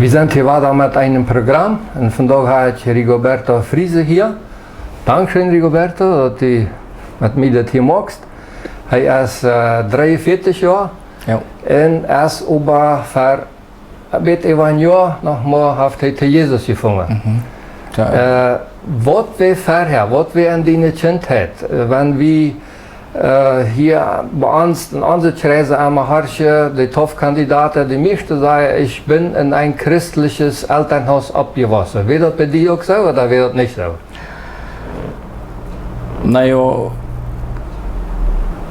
Wir sind hier weiter mit einem Programm und vandaag habe ich Rigoberto Friese hier. Dankeschön Rigoberto, dass du mit mir das hier machst. Er ist 43 Jahre und er ist aber für ein Jahr nochmal auf Jesus gefangen. Was wir vorher, was wir in deiner Kindheit, wenn wir hier bei uns in unserer Kreise einmal Harsche, die Top-Kandidaten, die meisten sagen, ich bin in ein christliches Elternhaus abgewachsen. Wäre das bei dir auch so oder wäre das nicht so? Naja,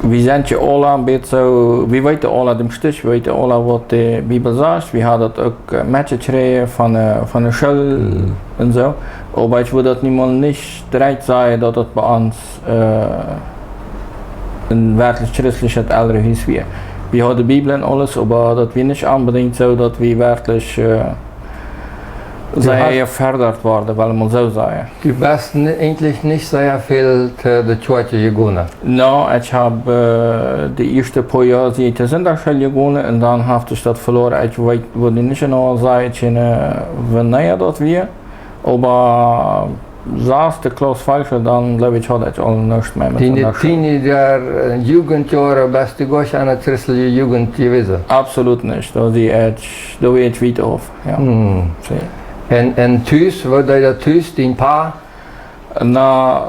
wir sind ja alle ein bisschen so, wir weten alle dem Stich, wir weten alle, was die Bibel sagt. Wir haben das auch mitgekriegt von der Schule und so. Aber ich würde das niemals nicht direkt sagen, dass das bei uns ein wirklich christliches Elternhaus wäre. Wir haben die Bibel und alles, aber das wäre nicht unbedingt so, dass wir wirklich sehr gefördert worden, weil man so sagen. Du bist eigentlich nicht sehr viel zu der Kirche gegangen? No, ich habe die ersten paar Jahre in der Sonntagsschule gegangen und dann habe ich das verloren. Ich würde nicht genau sagen, wanneer das wir, aber saß der Klaus Falsche, dann glaube ich, hatte ich auch nichts mehr mit der Teenager, Jugendjahre, bist du gar eine christliche Jugend gewesen? Absolut nicht, da wäre ich weit auf. Ja. En thuis, wat deed dat thuis, dein Pa? Na,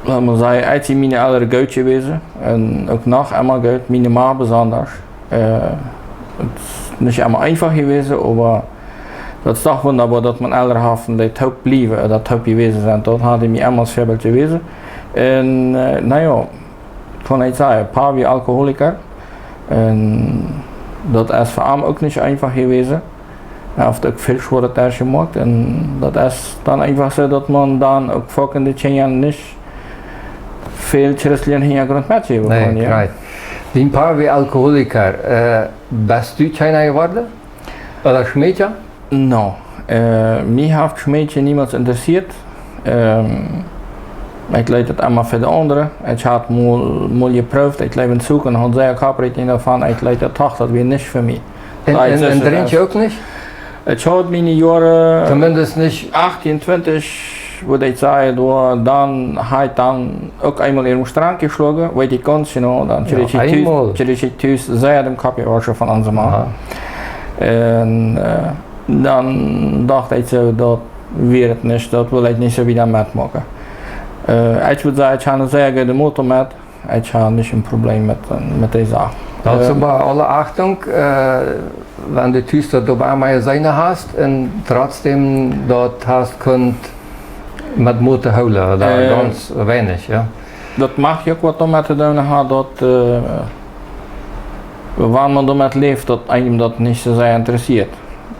laat maar zeggen, hij is mijn oudere goed geweest en ook nog einmal goed, mijn Ma besonders. Het is niet helemaal einfach geweest, maar dat is toch wunderbar dat mijn oudere haven die top blijven, dat top geweest zijn. Dat had hij mij helemaal voorbeeld geweest. En nou ja, kon ik zeggen, Pa wie alcoholiker. En dat is voor hem ook niet einfach geweest. Hij heeft ook veel schwere tijd gemaakt en dat is dan einfach zo dat man dan ook volgende 10 jaar niet veel christelijke hintergrond met je heeft. Nee, ja. Right. Dein Pa wie alcoholiker, bist du keiner geworden? Oder Schmädchen? No, mij heeft Schmädchen niemals interessiert. Ik leid het allemaal voor de anderen. Ik had mal geproefd, ik leid het zoeken en had zei ik heb daarvan, ik leid het toch, dat weer niet voor mij. En drink je ook niet? Ich habe meine Jahre, zumindest nicht 28, würde ich sagen, dann hat dann auch einmal in den Strand geschlagen, weil ich ganz genau, dann ich thuis sehr dem Kopf gewaschen von unserem Mann. Und dann dachte ich so, das wird nicht, das will ich nicht so wieder mitmachen. Ich würde sagen, ich habe eine sehr gute Motor mit, ich habe nicht ein Problem mit der Sache. Dazu aber alle Achtung, wenn du tust, dass du bei einmal seine hast und trotzdem dort hast könnt mit Motor holen oder ganz wenig, ja. Dat mag je ook wat om met te doen had, dat wanneer man damit leeft, dat einem dat niet zo sehr interessiert.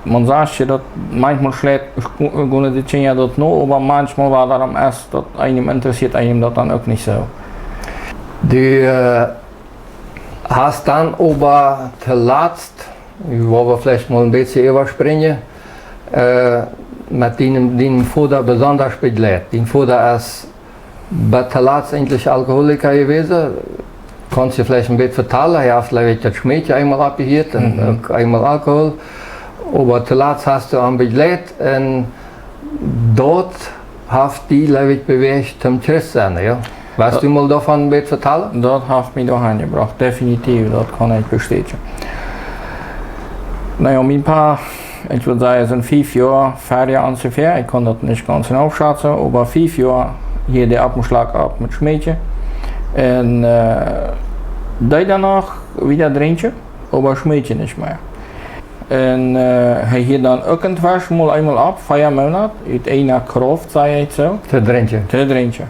Man sagt je dat manchmal schlägt gewoon die 10 jaar dat no, aber manchmal war darum erst, dat einem interessiert einem dat dan ook niet zo. Du hast dann aber zuletzt, wo wir vielleicht mal ein bisschen überspringen, mit deinem Vater besonders begleitet. Dein Vater ist zuletzt eigentlich Alkoholiker gewesen. Kannst du vielleicht ein bisschen vertellen? Er hat vielleicht das Schmädchen einmal abgehört und einmal Alkohol. Aber zuletzt hast du ihn begleitet und dort hat die Leute bewegt zum Christsein, ja? Weißt du mal davon ein bisschen vertellen? Dat heeft mij doorheen gebracht, definitief, dat kan ik bestätigen. Nou ja, mijn Pa, ich würde sagen, sind 5 Jahre fertig ungefähr, ich kann das nicht ganz genau schätzen, aber 5 Jahre hier der Abschlag ab mit Schmädchen. Und danach wieder Drintje, aber Schmädchen nicht mehr. Und hij hier dann irgendwann mal einmal ab, 4 Monate, uit einer Kraft, zei ich so. Te Drintje.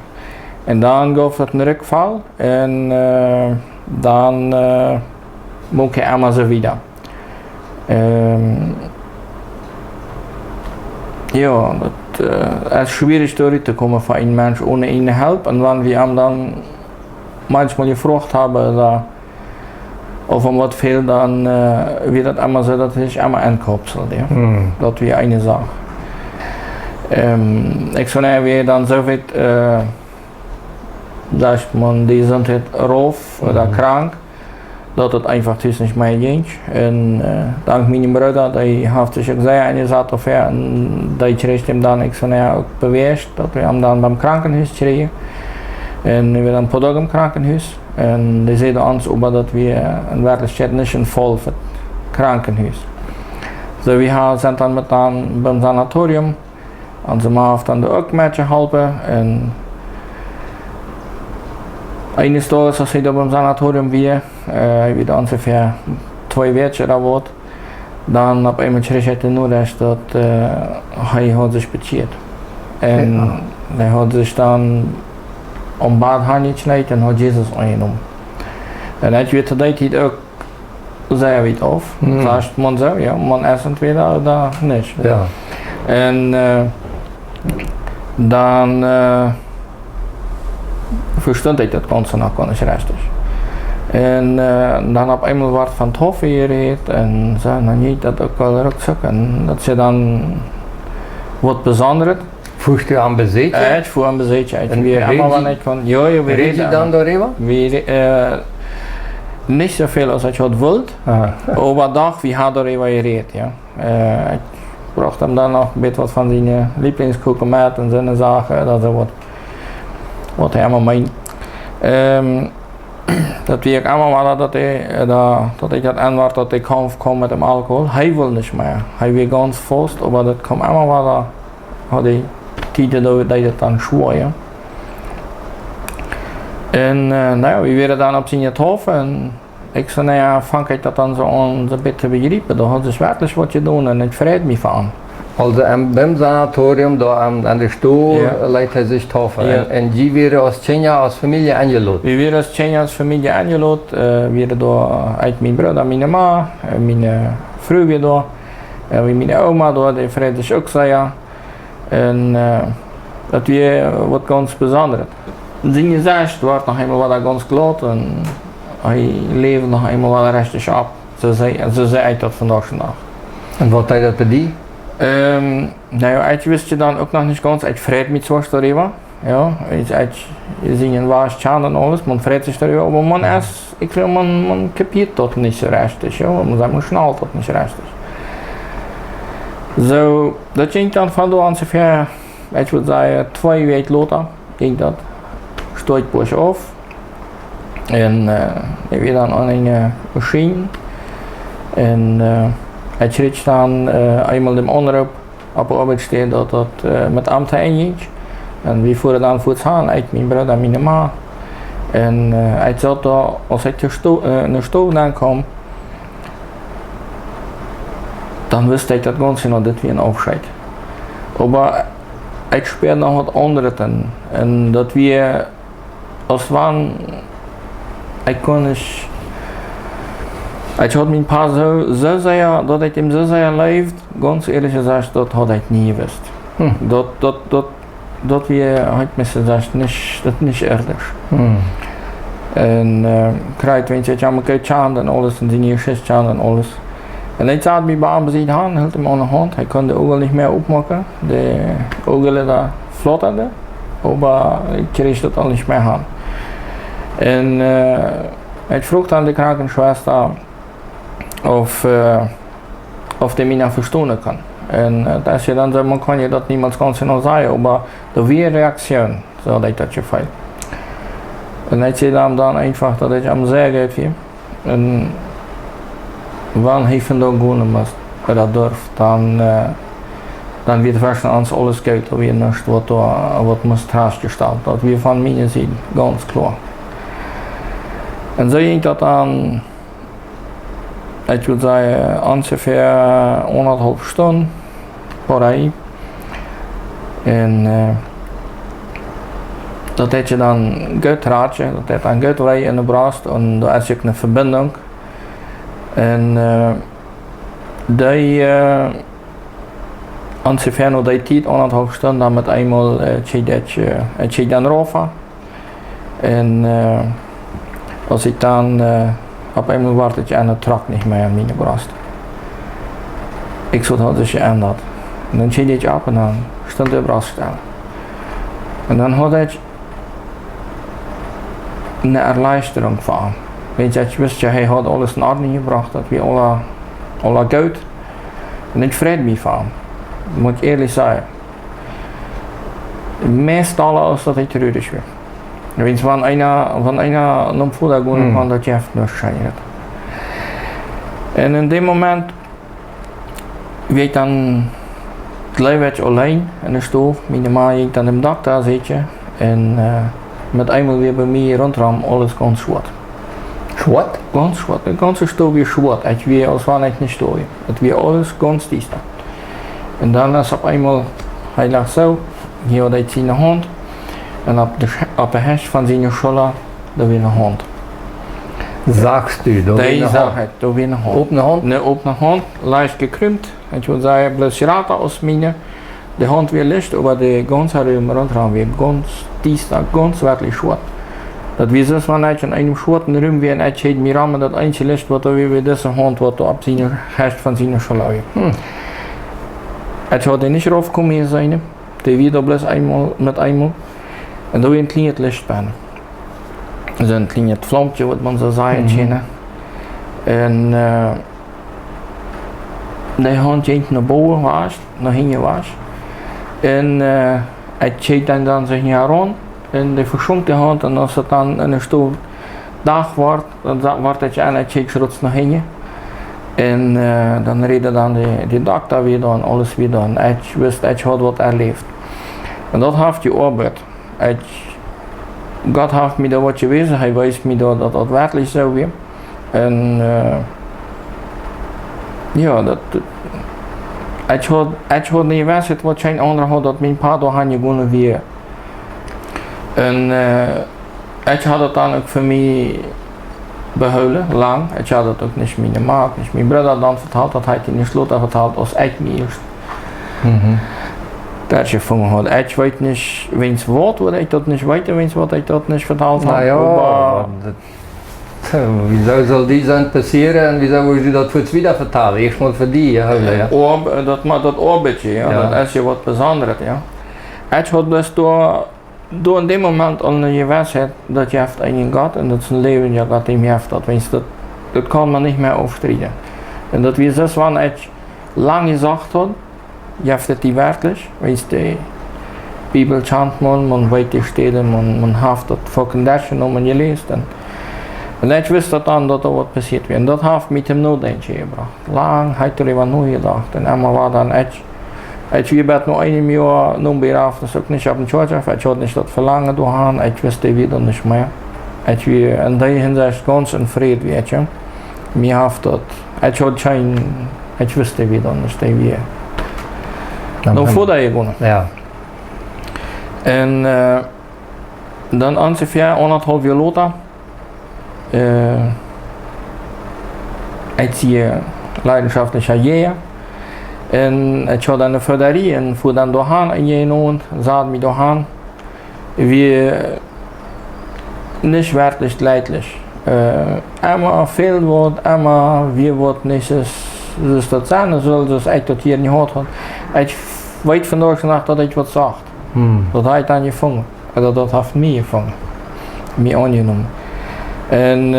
En dan gaf het een rückval en dan mocht ik allemaal zo weer. Ja, het is schwierig door te komen voor een mens ohne eine Hilfe. En wanneer we hem dan manchmal gevraagd hebben of hem wat veel, dan wird het allemaal zo dat hij allemaal inkapselt. Ja? Dat weer eine Sache. Ik zou weer dan zo sagt man, die sind halt rauf oder krank dat het einfach thuis nicht mehr ging. Und dank meinem Bruder, der hat sich sehr eingesetzt dafür und der kreeg hem dann ik van ook beweerd dat we hem dan beim Krankenhaus kregen. En we dan Podog im Krankenhaus. En die zeiden ons over dat we in werkelijkheid niet een vol voor het Krankenhaus. So we zijn dan met dan beim Sanatorium. Onze ma heeft dan ook met je geholpen. En eines Tages, als hij beim Sanatorium weer, wie dan ongeveer 2 weken daar wordt, dan op eenmaal kreeg hij de nodig dat hij had zich bekeerd. En hij had zich dan om bad handjes gesneden en had Jezus aangenomen. En dat weet dat hij ook zeer weet af. Zegt man zo, ja, man is entweder daar niet. Ja. En dan verstond ik dat Ganze nog gar nicht richtig. En dan op eenmaal werd van het hof gereed en zei nou niet dat ook wel rugzak en dat ze dan wat bezonderd. Voegst je aan bezetje? Ik voer een bezetje uit. En We allemaal wat ik kon. Ja, we reed je dan daarover? Niet zoveel als ik had wilt. Overdag, we hadden erover gereed, ja. Ik bracht hem dan nog een beetje wat van zijn lieblingskoeken met en zijn zaken, dat is wat hij allemaal meent. Dat weet ik allemaal wel dat ik dat antwoord dat ik kwam met hem alcohol. Hij wil niet meer. Hij wil ganz vast, maar dat kwam allemaal wel had hij tijden dat hij dan schwoor. Ja. En nou ja, we werden dan op zijn hof en ik zei nou ja, vang ik dat dan zo aan een beetje te begrijpen. Dat had dus werkelijk wat je doen en ik vreet me van. Also beim Sanatorium, da an der Stuhl, leidt hij zich taufen. Ja. En die werden als Tjenja, als Familie eingeladen. We werden als Tjenja, als Familie eingeladen. We werden door uit mijn broer, mijn ma, mijn vrouw weer door. En mijn oma door, die vreet zich ook zei ja. En dat weer wat ganz bijzonder. Zijn gezicht wordt nog eenmaal wat ganz groot en hij leeft nog eenmaal wat restig op. Ze zei dat vandaag. En wat hij dat bij die? Nou ja, ik wist je dan ook nog niet ganz, ik vreet met zoals daarover. Ja, je ziet een waar schade en alles, man vreet zich daarover, maar man is, ik vind man kapiert dat niet zo restig, ja, man snaalt dat niet zo restig. Zo, dat ging dan van door ongeveer, ik wil zeggen, 2 weken later, ging dat stootbos af. En ik weer dan aan een machine. En ik kreeg dan eenmaal de onderop op de arbeidstelle dat dat met ambt ging. En we voeren dan voor het aan, ik, mijn broer en mijn ma. En ik zat daar, als ik naar stoel dan kwam, dan wist ik dat ganz genau dat weer een afscheid. Maar ik speelde nog wat andere en dat we als van, ik kon niet. Ik had mijn pa zo zeggen dat ik hem zo zeggen leeft, ganz eerlijk gezegd, dat had ik niet gewist. Dat we, had me gezegd, dat niet erg. En krijgt, weet je, ja, maar kijk, tjaan en alles, en die nieuwe tjaan en alles. En ik zat mijn baan bezig aan, hield hem aan de hand, hij kon de ogen niet meer opmaken, de ogen daar flotterden, maar ik kreeg dat al niet meer aan. En ik vroeg aan de krankenschwester of die mij verstaan kan. En als je dan zegt, kan je dat niemand kan zeggen, maar de weerreactie, zo had ik dat je feit. En ik zei dan einfach dat ik hem zeg heb, en wanneer hij vandaag gaan moest, dat durft, dan wird wahrscheinlich alles Geld, wie nicht, was muss hergestellt, dat wir von mir sehen, ganz klar. Und so ging das dann, ich würde sagen, ungefähr 1,5 Stunden vorbei. Und dat heb je dan goed raadje, dat heb je dan goed wij in de brast en daar is je een verbinding. En die ungefähr nog die tijd, 1,5 Stunden, dan met eenmaal het je dan roven. En als ik dan op eenmaal wordt het je aan de trak niet meer aan mijn brast. Ik zou dat dus je aan dat. En dan zie je het op en dan stond de brast stellen. En dan had ik een erleichtering van. Weet je, ik wist, hij had alles in orde gebracht, dat we alle goud. En ik vrede mee van, moet ik eerlijk zeggen. Meestal als dat ik terug is weer. Weet je, van een nam voor dat gewoon van dat je heeft nog zijn. En in dit moment weet ik dan het leefwetje alleen in de stoel. Minimaal ik dan in dak daar zitten en met eenmaal weer bij mij rondram alles gewoon zwart. Zwart? Gewoon zwart. De ganze stoel weer zwart. Het weer als wanneer ik niet stoel. Het weer alles gewoon stiest. En dan is op eenmaal, hij lag zo, hier had hij zijn hand en op de hesje van zijn scholla, daar weer een hand. Zagst u, door Die een zag hand? het, door weer een hand. Op een hand? Nee, op een hand, lijst gekrumpt. En toen zei hij, blessirata als mine, de hand weer licht, maar de ganze ruim rondram weer ganz stiest, ganz werkelijk zwart. Dat wie zoals wanneer je in een zwarte ruim weer en je meer aan met dat eentje licht wat er weer deze hand wat op zijn hesje van zijn scholla weer. Het had er niet erop komen zijn, die weer dat bleef eenmaal met eenmaal. En dan weer een klein licht binnen. Zo'n klein vlampje wat man zo zei. En die hand ging naar boven was, naar hinten was. En hij keek dan zich niet rond en die verzonk de hand en als het dan in een stoel dag wordt, dan wordt het je aan, hij keek rots naar hinten. En dan reden dan de dokter weer dan, alles weer dan. Hij wist, hij had wat erleefd. En dat heeft je arbeid. God heeft me dat wat gewezen, hij wijst me dat dat werkelijk zo weer. En ja, hij had niet geweest wat geen ander had, dat mijn pa door had gewoon weer. En hij had het dan ook voor mij behouden, lang. Ik had het ook niet meer gemaakt. Dus mijn broer dan verteld dat hij in de slot had verteld als ik me eerst. Dat je van had. Ik weet niet wens wat ik dat niet weet, wens wat ik dat niet verteld had. Nou ja, wieso zal die zijn passeren en wieso moet je dat voor het wieder vertalen? Eerst moet voor die houden, ja. Dat orbitje, ja, Ja. dat is je wat bijzonders, ja. Ik had dus door in dit moment al een wedstrijd dat je heeft in je gat en dat is een leven je gat in je heeft, dat kan man niet meer overstrijden. En dat we zelfs wanneer ik lang gezegd had, je hebt het die werkelijk, wees de Bibel chant man weet die steden, man heeft dat fucking dasje om en je leest. En ik wist dat dan dat er wat passiert weer. En dat heeft met hem nooit eentje gebracht. Lang heeft er wat nooit gedacht. En eenmaal was dan ik weer bed nog 1 jaar nog weer af, dus ook niet op een church af. Ik had niet dat verlangen doorgaan, ik wist die weer dan niet meer. Ik weer, en die hinsicht ganz een vrede, weet je. Mir heeft dat, ik had geen, ik wist die weer dan niet, die weer. Nog voordat je begonnen. Ja. En dan ongeveer 1,5 jaar later, ik zie leidenschaftlich jaar. En ik had dan een verderie en voer dan doorgaan in je nood, zaad me doorgaan. Weer niet werkelijk leidlich. Emma veel wordt, Emma weer wordt niet dus dat zijn, zoals ik dat hier niet hoort. Ik weet vandaag nacht dat ik wat zag. Dat hij het aan je vangen. En dat heeft mij gevangen. Mij aangenomen. En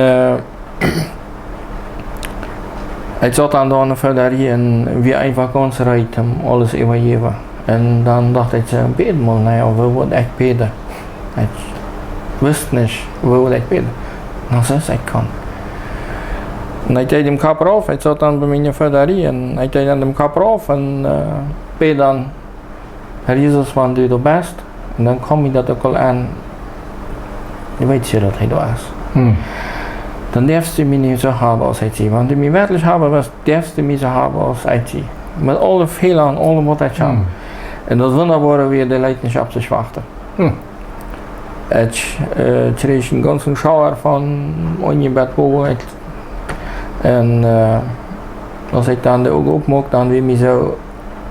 ik zat dan door een verderie en weer een vakantie rijdt om alles evalueren. En dan dacht ik, bedemol, nou ja, we worden echt beden. Ik wist niet, we worden echt beden. Nou, zoals ik kan. En ik deed hem kapper af, ik zat dan bij mijn verderie en ik deed hem kapper af en bed dan, Herr Jezus, wat doe je het best? En dan kwam je dat ook al aan, je weet je dat hij daar is. Dan durfst du mich nicht so haben als IT. Want die werkelijk hebben was, durfst du mich so haben als IT. Met alle Fehlern, alle wat ik heb. En dat wunderbare weer de Leidenschaft op zich wachten. Ik kreeg een ganze Schauer van ongebed boven. En als ik dan de ogen opmaak, dan weer mij zo,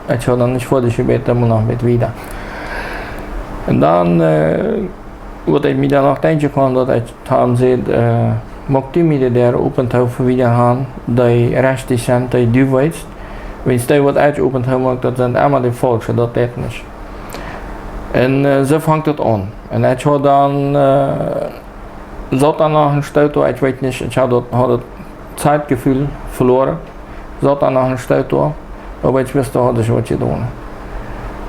ik zou dan niet voor de gebed, dan moet nog met wieder. En dan wat ik me dan nog eentje kwam, dat ik hem zei, mocht u me daar opent over wieder gaan, die rest is en die du weet. Wenn die wat uitopent hebben, dat zijn allemaal de volks, dat deed niet. En zo vangt het aan. En ik had dan zat dan nog een stuit, ik weet niet, ik had het Zeitgefühl verloren. Zat dan nog een stuit, maar ik wist toch wat je doen.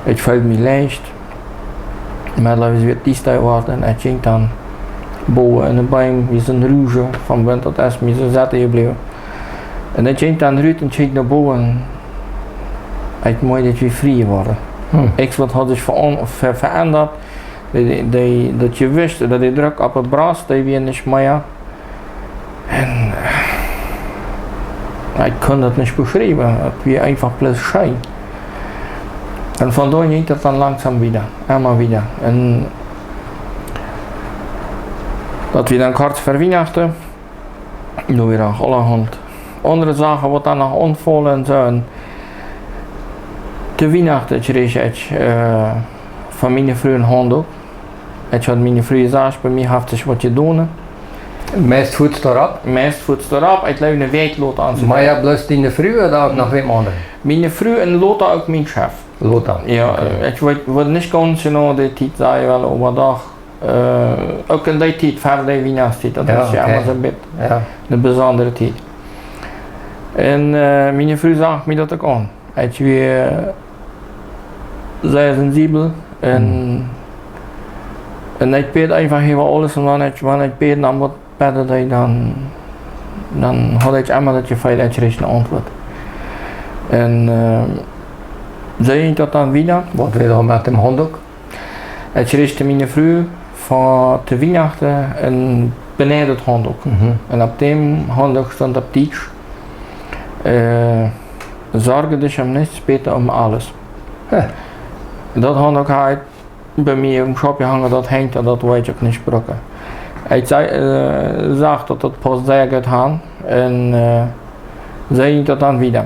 Ik voelde me leicht. Maar dat was weer die stuit worden en ik ging dan boven in een boom, wie een ruge van wind tot is, me zo zitten gebleven. En ik ging dan uit en keek naar boven. Het mooi dat we vrij worden. Ik wat had zich veranderd. Dat je wist dat die druk op het bras, dat we niet meer. En ik kon dat niet beschrijven. Het was einfach plus schijn. En vandoor ging dat dan langzaam weer, helemaal weer. En dat we dan kort verwinnachten, nu weer aan allerhand andere zaken wat dan nog ontvallen en zo. En te weihnachten kreeg ik van mijn vrouw een handdoek. Ik had mijn vrouw gezegd, bij mij heeft ze wat je doen. Meest voet erop? Meest voet erop, ik leef een week lot aan. Maar je hebt bloos die vrouw of ook nog weer anderen? Mijn vrouw en Lothar ook mijn chef. Lothar? Ja, okay. Ik weet niet ganz genau die tijd, zei je wel overdag. Ook in die tijd, verder die weihnachtstijd, dat is ja maar zo'n beetje een bijzondere tijd. En mijn vrouw zag me dat ook aan. Ik weer zeer sensibel en ik beet einfach heel alles en wanneer ik beet dan wat beter dan had ik immer dat je veel uitrichten antwoord. En zei ik dat dan weer? Wat wil je met hem handdoek? Ik richtte mijn vrouw voor te weihnachten en beneden het handdoek. En op dem handdoek stond op tisch. Zorge dus hem niet speten om alles. Dat handdoek had bij mij een schopje hangen, dat hangt en dat weet ik ook niet gebroken. Ik zag dat het pas zeer gaat gaan en zei ik dat dan weer.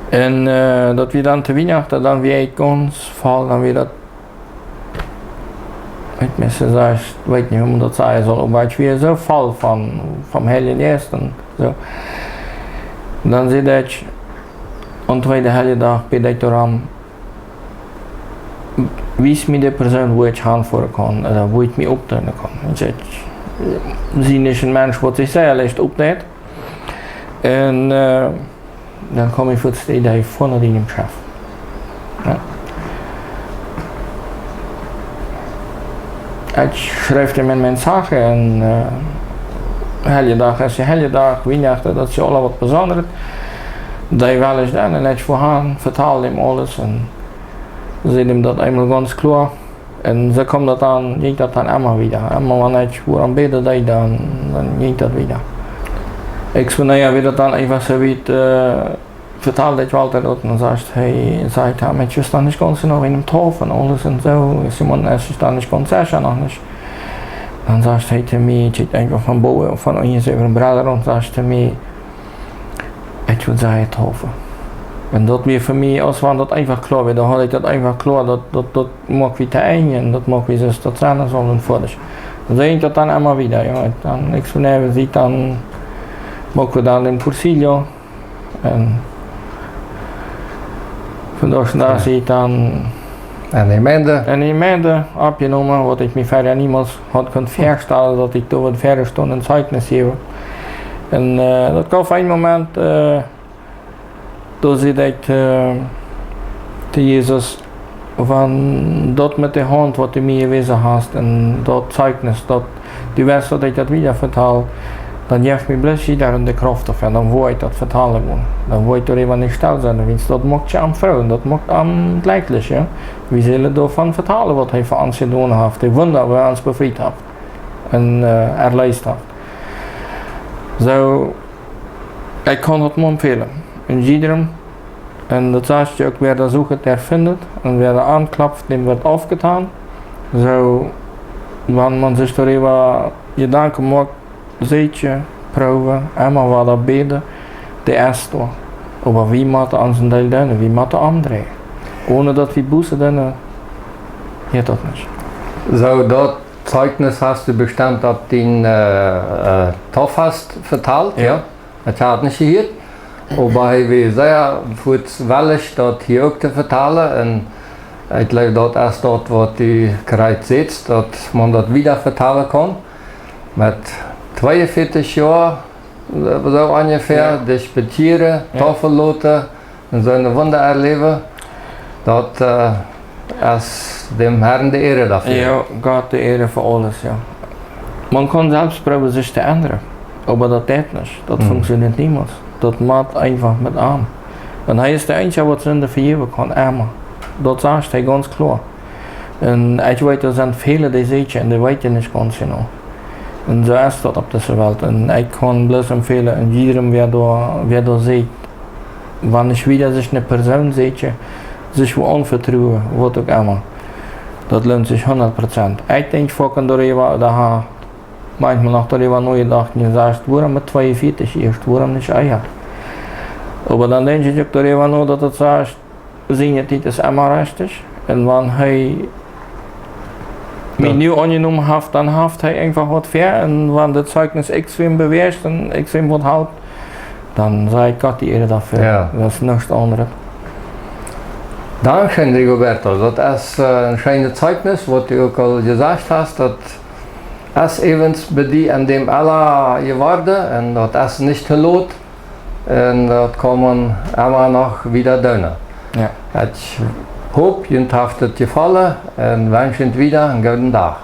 En dat we dan te weihnachten, dan weer ik ons val, dan weer dat. Ik weet niet hoe man dat zeggen zal, maar ik weer zo val van hele eerst en zo. Dan zit ik aan de tweede hele dag bij de toram. Wies me de persoon waar ik gaan voor kan, waar ik me optreden kan. Ik zie is een mens wat zich zelf ligt opneemt. En dan kom ik voor het idee van die hem chef. Ja. Ik schrijf hem in mijn zaken en hele dag is je hele dag, weihnachten, dat is je al wat bijzonder. Dat je wel eens dan en ik vooraan vertaal hem alles en zit hem dat eenmaal ganz klaar. En zo komt dat dan, ging dat dan allemaal weer. Maar wanneer ik voor aan beden deed, dan ging dat weer. Ik zei, nou ja, wie dat dan even zo weet, vertaalde ik altijd dat. En dan zei hij, met je dan niet kon ze nog in hem tof en alles en zo. Simon, als je dan niet kon zeggen, nog niet. Dan zei hij te mij, ik zit einfach van boven, van ons even een brother, en zei hij te mij, ik wil zeggen tof. En dat weer voor mij, als we dat einfach klaar weer, dan had ik dat einfach klaar, dat mag weer te eind en dat mag weer zo tot zijn zoals voor. Dan zei ik dat dan allemaal weer, ja. Dan, ik zo even zie, dan maken we dan in Porcillo. En vandaag daar zie ik dan. En in Mende opgenomen, wat ik me verder niemals had kunnen voorstellen dat ik door het verder stond in Zeugnis hebben. En dat kwam op een moment. Toen zei ik te Jezus van dat met de hand wat hij mij gewezen had en dat zeugnis, dat die wist dat ik dat weer vertaal, dan geeft me blessie daar in de kracht of en dan wil ik dat vertalen gewoon. Dan wil ik er even niet stil zijn, want dat maakt je aan vrouwen, dat maakt aan het lijkjes. Ja? We zullen ervan vertalen wat hij voor ons gedaan heeft, de wunder waar hij ons bevrijd heeft en erleist heeft. Zo, ik kan het me empfehlen. In iedereen. En dat zag je ook weer de zoeken ter vindt en weer de aanklapt, die wordt afgedaan. Zo, wanneer man zich er even gedanken maakt, ziet je, proeven, eenmaal wat dat beden, de eerste. Over wie moet aan zijn deel doen, wie moet de andere. Ohne dat we boezen doen, gaat dat niet. Zo, dat Zeugnis hast du bestimmt dat die Toff hast vertaald, ja? Het had niet gehört. Maar hij was zeer voetwillig dat hier ook te vertalen en ik geloof dat erst dat wat u krijgt zit, dat man dat wieder vertalen kan. mit 42 Jahren, so ungefähr, disputieren, Tafelloten und so eine Wunder erleben, dat ist dem Herrn die Ehre dafür. Ja, Gott die Ehre für alles, ja. Man kann selbst probieren, sich zu ändern, aber das geht nicht. Das funktioniert niemals. Das macht einfach mit Arm. Und er ist der Einzige, was Sünde vergeben kann, immer. Das sagt er ganz klar. Und ich weiß, da sind viele, die sehen und die wissen nicht ganz genau. Und so ist das auf dieser Welt. Und ich kann bloß empfehlen, und jedem, wer da sieht, wenn ich wieder sich eine Person sehe, sich wo anvertrauen, was auch immer. Das lohnt sich 100%. Ich denke vorhin darüber, da manchmal noch darüber nachgedacht und gesagt, warum mit 42 erst, warum nicht Eier? Aber dann denke ich auch darüber nach, dass das sagt, seine Zeit ist immer richtig. Und wenn er mich nie angenommen hat, dann hat er einfach was fair. Und wenn das Zeugnis extrem bewährt und extrem was hält, dann sage ich Gott die Ehre dafür. Ja. Das ist nichts anderes. Dankeschön, Rigoberto. Das ist ein schönes Zeugnis, was du auch al gesagt hast, dass es eben bei dir an dem Allah geworden und das ist nicht gelot und das kann man immer noch wieder tun. Ja. Ich hoffe, Ihnen hat es gefallen und wünsche Ihnen wieder einen guten Tag.